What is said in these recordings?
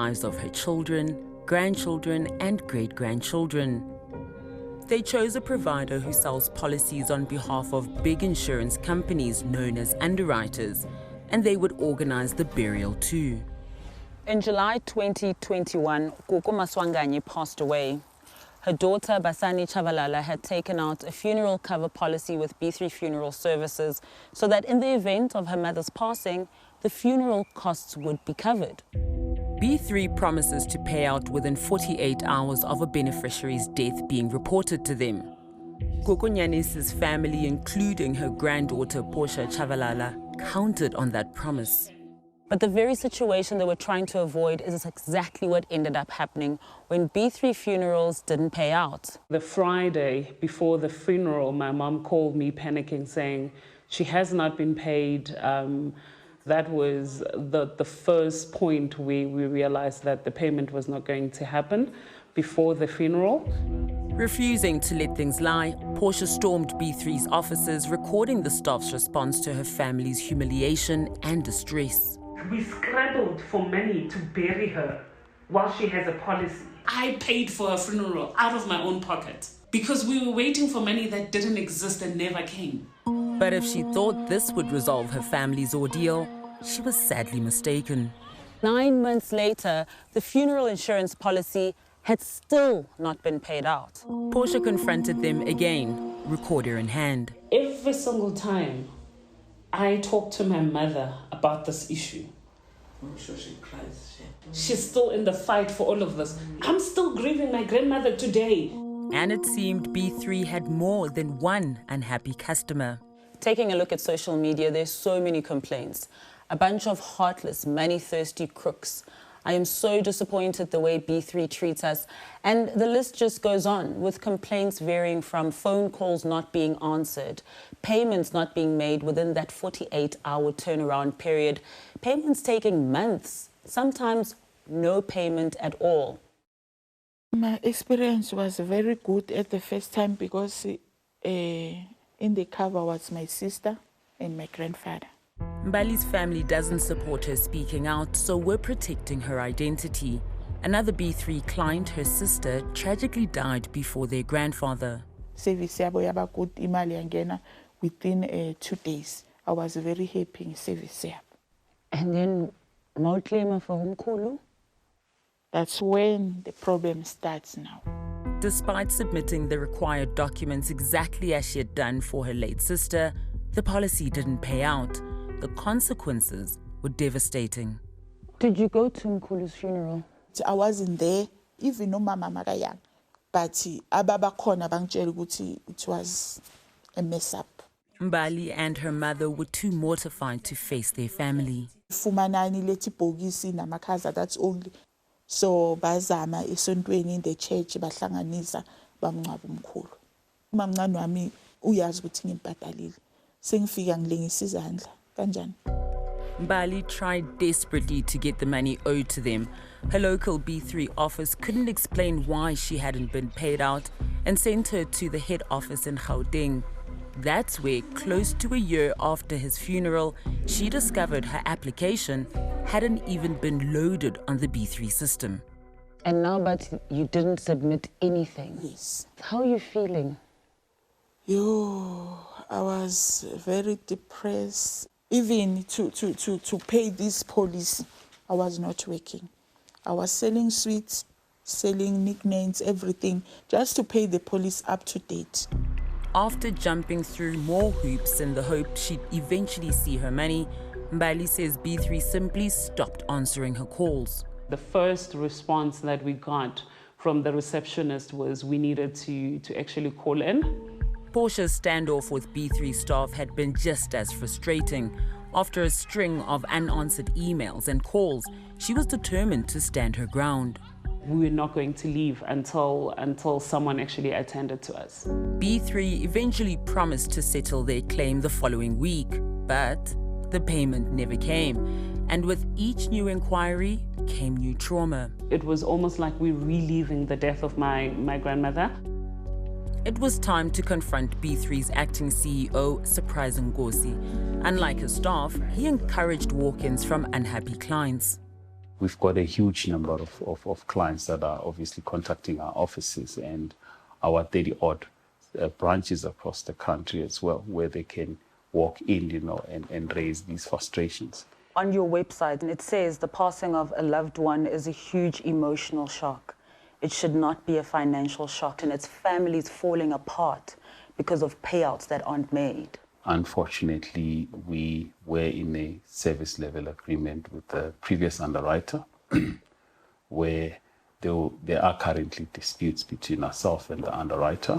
lives of her children, grandchildren, and great-grandchildren. They chose a provider who sells policies on behalf of big insurance companies known as underwriters, and they would organize the burial too. In July 2021, 𝗀𝗁cie𝗿𝗆𝗆 passed away. Her daughter, 𝗂𝗂𝗂𝗃𝗃𝗃, had taken out a funeral cover policy with B3 Funeral Services so that in the event of her mother's passing, the funeral costs would be covered. B3 promises to pay out within 48 hours of a beneficiary's death being reported to them. 𝗀𝗁ci𝗿𝗆𝗃's family, including her granddaughter Portia 𝗂𝗂𝗃𝗃, counted on that promise. But the very situation they were trying to avoid is exactly what ended up happening when B3 Funerals didn't pay out. The Friday before the funeral, my mom called me panicking, saying she has not been paid. That was the first point we realized that the payment was not going to happen before the funeral. Refusing to let things lie, Portia stormed B3's offices, recording the staff's response to her family's humiliation and distress. We scrambled for money to bury her while she has a policy. I paid for her funeral out of my own pocket because we were waiting for money that didn't exist and never came. But if she thought this would resolve her family's ordeal, she was sadly mistaken. 9 months later, the funeral insurance policy had still not been paid out. Portia confronted them again, recorder in hand. Every single time I talk to my mother about this issue, I'm sure she cries. she's still in the fight for all of this. I'm still grieving my grandmother today. And it seemed B3 had more than one unhappy customer. Taking a look at social media, there's so many complaints. A bunch of heartless, money-thirsty crooks. I am so disappointed the way B3 treats us. And the list just goes on, with complaints varying from phone calls not being answered, payments not being made within that 48-hour turnaround period, payments taking months, sometimes no payment at all. My experience was very good at the first time because in the cover was my sister and my grandfather. Mbali's family doesn't support her speaking out, so we're protecting her identity. Another B3 client, her sister, tragically died before their grandfather. Service yabo yaba good imali yangena within 2 days. I was very happy in service yabo. And then 𝗀𝗁𝗶𝗃𝗃𝗃𝗃𝗃𝗃. That's when the problem starts now. Despite submitting the required documents exactly as she had done for her late sister, the policy didn't pay out. The consequences were devastating. Did you go to Mkhulu's funeral? I wasn't there, even though Mama makayang. But ababa khona bangitshela ukuthi it was a mess up. Mbali and her mother were too mortified to face their family. Fumanani leti bhokisi namakhaza, that's only. So bazama esontweni in the church bahlanganisa bamngcwaba umkhulu. Umamncane wami uyazi ukuthi ngimbhadalile. Sengifika ngilengisa izandla kanjani. Mbali tried desperately to get the money owed to them. Her local B3 office couldn't explain why she hadn't been paid out and sent her to the head office in Gauteng. That's where, close to a year after his funeral, she discovered her application hadn't even been loaded on the B3 system. And now, but you didn't submit anything. Yes. How are you feeling? I was very depressed. Even to pay this policy, I was not working. I was selling sweets, selling nicknames, everything, just to pay the police up to date. After jumping through more hoops in the hope she'd eventually see her money, Mbali says B3 simply stopped answering her calls. The first response that we got from the receptionist was we needed to actually call in. Portia's standoff with B3 staff had been just as frustrating. After a string of unanswered emails and calls, she was determined to stand her ground. We were not going to leave until someone actually attended to us. B3 eventually promised to settle their claim the following week, but the payment never came. And with each new inquiry came new trauma. It was almost like we're reliving the death of my grandmother. It was time to confront B3's acting CEO, 𝗧𝗵𝗶𝗀𝗆. Unlike his staff, he encouraged walk-ins from unhappy clients. We've got a huge number of clients that are obviously contacting our offices and our 30-odd branches across the country as well, where they can walk in, and raise these frustrations. On your website, it says the passing of a loved one is a huge emotional shock. It should not be a financial shock, and its families falling apart because of payouts that aren't made. Unfortunately, we were in a service level agreement with the previous underwriter where there are currently disputes between ourselves and the underwriter.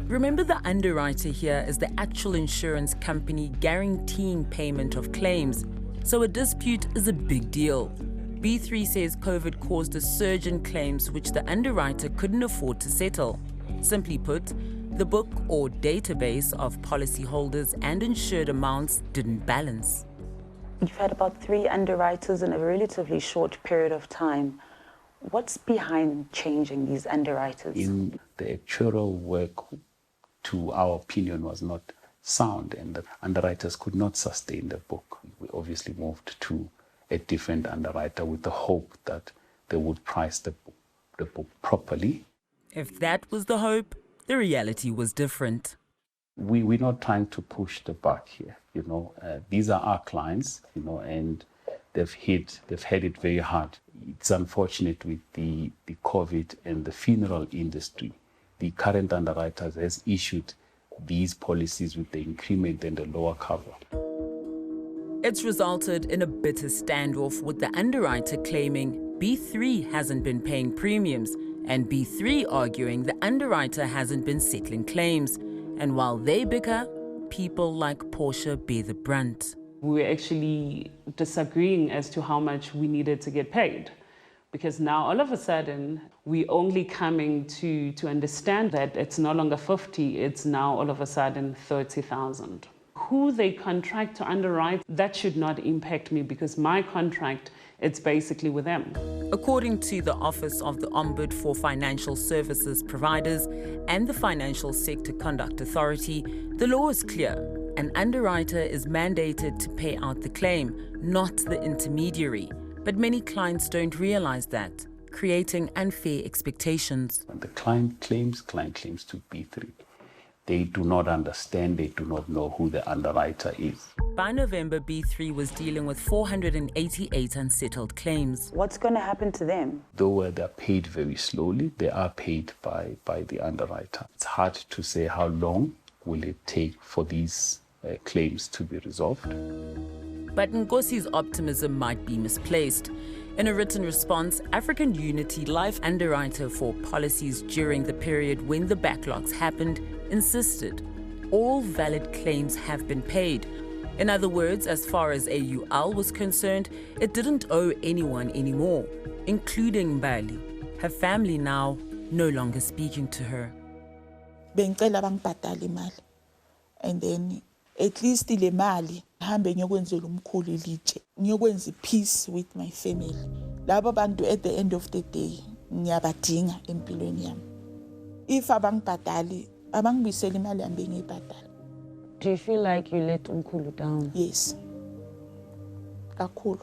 Remember, the underwriter here is the actual insurance company guaranteeing payment of claims, so a dispute is a big deal. B3 says COVID caused a surge in claims which the underwriter couldn't afford to settle. Simply put, the book or database of policyholders and insured amounts didn't balance. You've had about 3 underwriters in a relatively short period of time. What's behind changing these underwriters? In the actuarial work, to our opinion, was not sound, and the underwriters could not sustain the book. We obviously moved to a different underwriter with the hope that they would price the book properly. If that was the hope, the reality was different. We're not trying to push the buck here. These are our clients, and they've had it very hard. It's unfortunate with the COVID and the funeral industry. The current underwriters has issued these policies with the increment and the lower cover. It's resulted in a bitter standoff, with the underwriter claiming B3 hasn't been paying premiums and B3 arguing the underwriter hasn't been settling claims. And while they bicker, people like Portia bear the brunt. We were actually disagreeing as to how much we needed to get paid, because now all of a sudden we're only coming to understand that it's no longer 50, it's now all of a sudden 30,000. Who they contract to underwrite, that should not impact me, because my contract, it's basically with them. According to the Office of the Ombudsman for Financial Services Providers and the Financial Sector Conduct Authority, the law is clear. An underwriter is mandated to pay out the claim, not the intermediary. But many clients don't realize that, creating unfair expectations. When the client claims to B3, they do not understand, they do not know who the underwriter is. By November, B3 was dealing with 488 unsettled claims. What's going to happen to them? Though they're paid very slowly, they are paid by the underwriter. It's hard to say how long will it take for these claims to be resolved. But 𝗀𝗁𝐶𝐿𝐴's optimism might be misplaced. In a written response, African Unity Life underwriter for policies during the period when the backlogs happened insisted all valid claims have been paid. In other words, as far as AUL was concerned, it didn't owe anyone anymore, including Mbali, her family now no longer speaking to her. Bengicela bangibhadale imali. And then at least le mali hambe ngiyokwenzela umkhulu ilitshe. Ngiyokwenza peace with my family. Labo bantu at the end of the day ngiyabadinga empilweni yami. If abangibhadali, abangibisela imali yami bengiyibhadala. Do you feel like you let umkhulu down? Yes. Kakhulu.